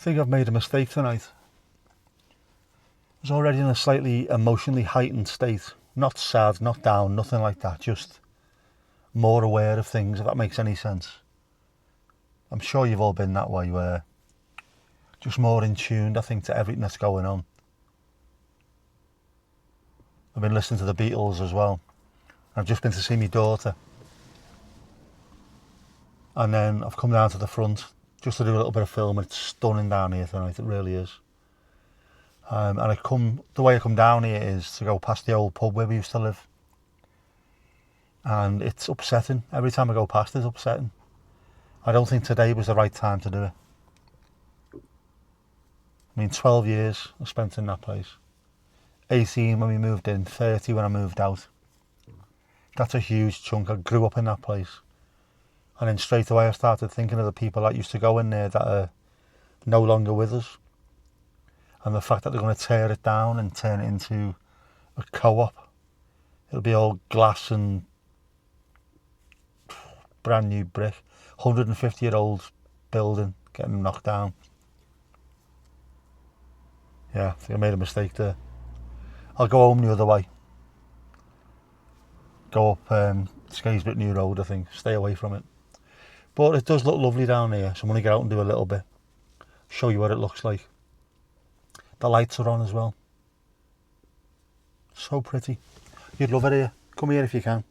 think I've made a mistake tonight. I was already in a slightly emotionally heightened state. Not sad, not down, nothing like that. Just more aware of things, if that makes any sense. I'm sure you've all been that way, where just more in tune, I think, to everything that's going on. I've been listening to the Beatles as well. I've just been to see my daughter. And then I've come down to the front just to do a little bit of film. It's stunning down here tonight, it really is. And the way I come down here is to go past the old pub where we used to live. And it's upsetting. Every time I go past, it's upsetting. I don't think today was the right time to do it. I mean, 12 years I spent in that place. 18 when we moved in, 30 when I moved out. That's a huge chunk. I grew up in that place. And then straight away I started thinking of the people that used to go in there that are no longer with us. And the fact that they're going to tear it down and turn it into a co-op. It'll be all glass and brand new brick. 150-year-old building getting knocked down. Yeah, I think I made a mistake there. I'll go home the other way. Go up Skaysbrook New Road, I think. Stay away from it. But it does look lovely down here, so I'm going to get out and do a little bit. Show you what it looks like. The lights are on as well. So pretty. You'd love it here. Come here if you can.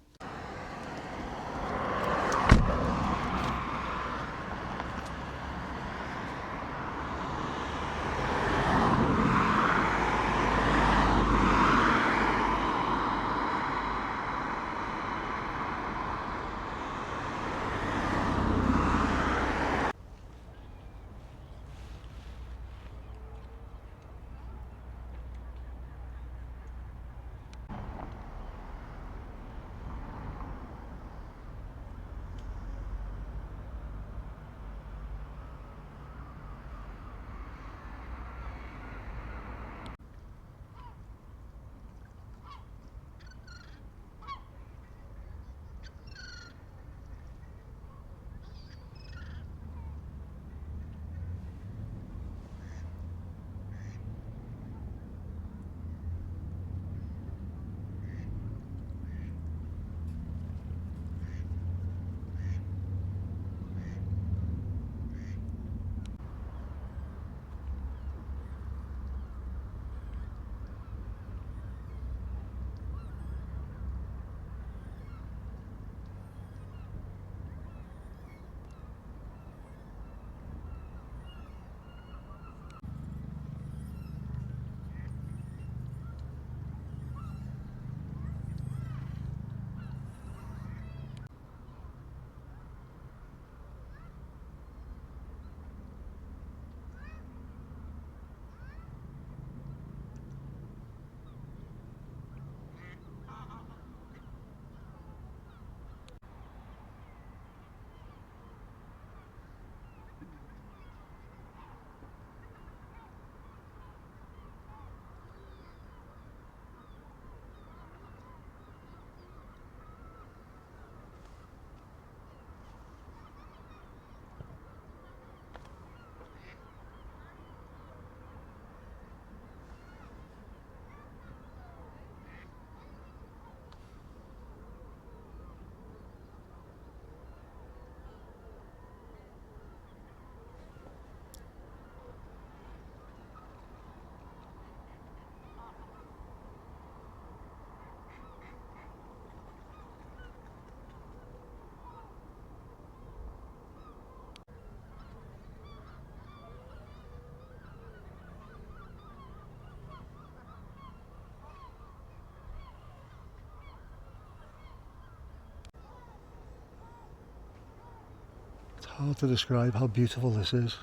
It's hard to describe how beautiful this is,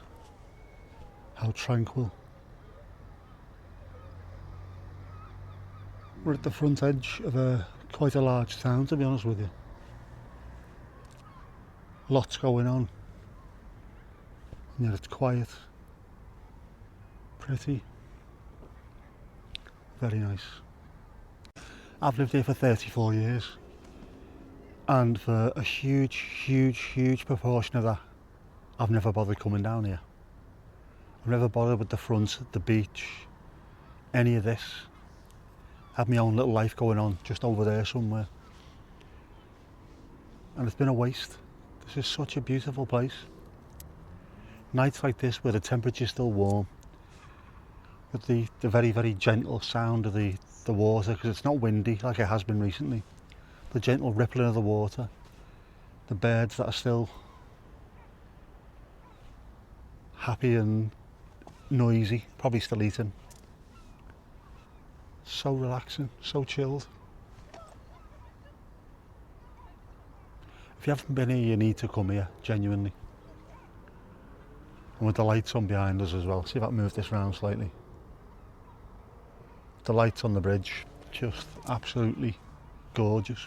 how tranquil. We're at the front edge of quite a large town, to be honest with you. Lots going on, and yet it's quiet, pretty, very nice. I've lived here for 34 years. And for a huge proportion of that, I've never bothered coming down here. I'm never bothered with the front, the beach, any of this. I have my own little life going on just over there somewhere. And it's been a waste. This is such a beautiful place. Nights like this where the temperature's still warm, with the very, very gentle sound of the water, because it's not windy like it has been recently. The gentle rippling of the water, the birds that are still happy and noisy, probably still eating. So relaxing, so chilled. If you haven't been here, you need to come here, genuinely. And with the lights on behind us as well. See if I can move this round slightly. The lights on the bridge, just absolutely gorgeous.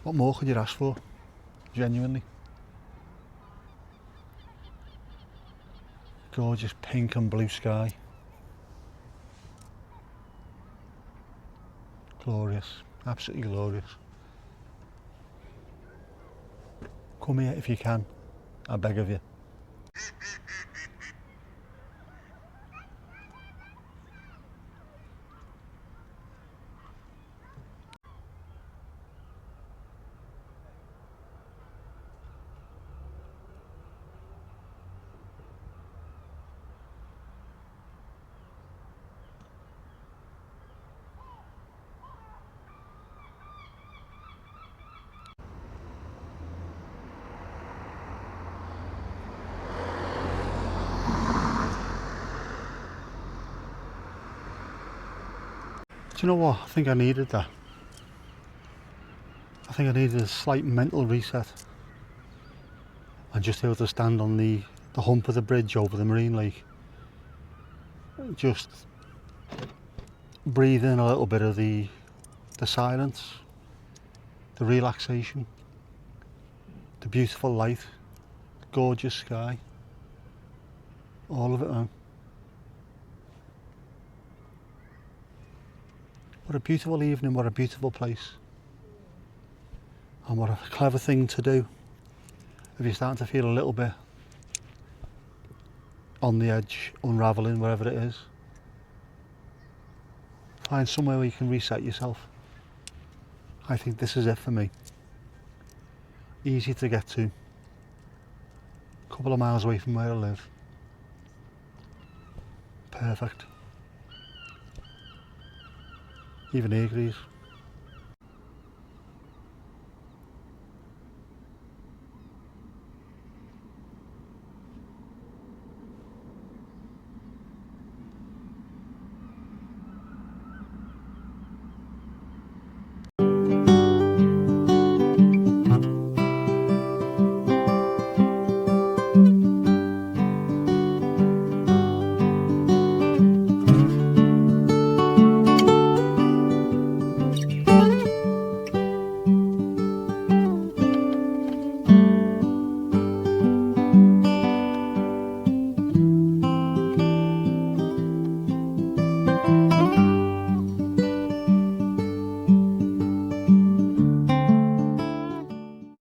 What more could you ask for? Genuinely. Gorgeous pink and blue sky. Glorious, absolutely glorious. Come here if you can, I beg of you. Do you know what? I think I needed that. I think I needed a slight mental reset. And just able to stand on the hump of the bridge over the marine lake. Just breathe in a little bit of the silence, the relaxation, the beautiful light, the gorgeous sky. All of it, man. What a beautiful evening, what a beautiful place. And what a clever thing to do if you're starting to feel a little bit on the edge, unravelling, wherever it is. Find somewhere where you can reset yourself. I think this is it for me. Easy to get to. A couple of miles away from where I live. Perfect. Even he agrees.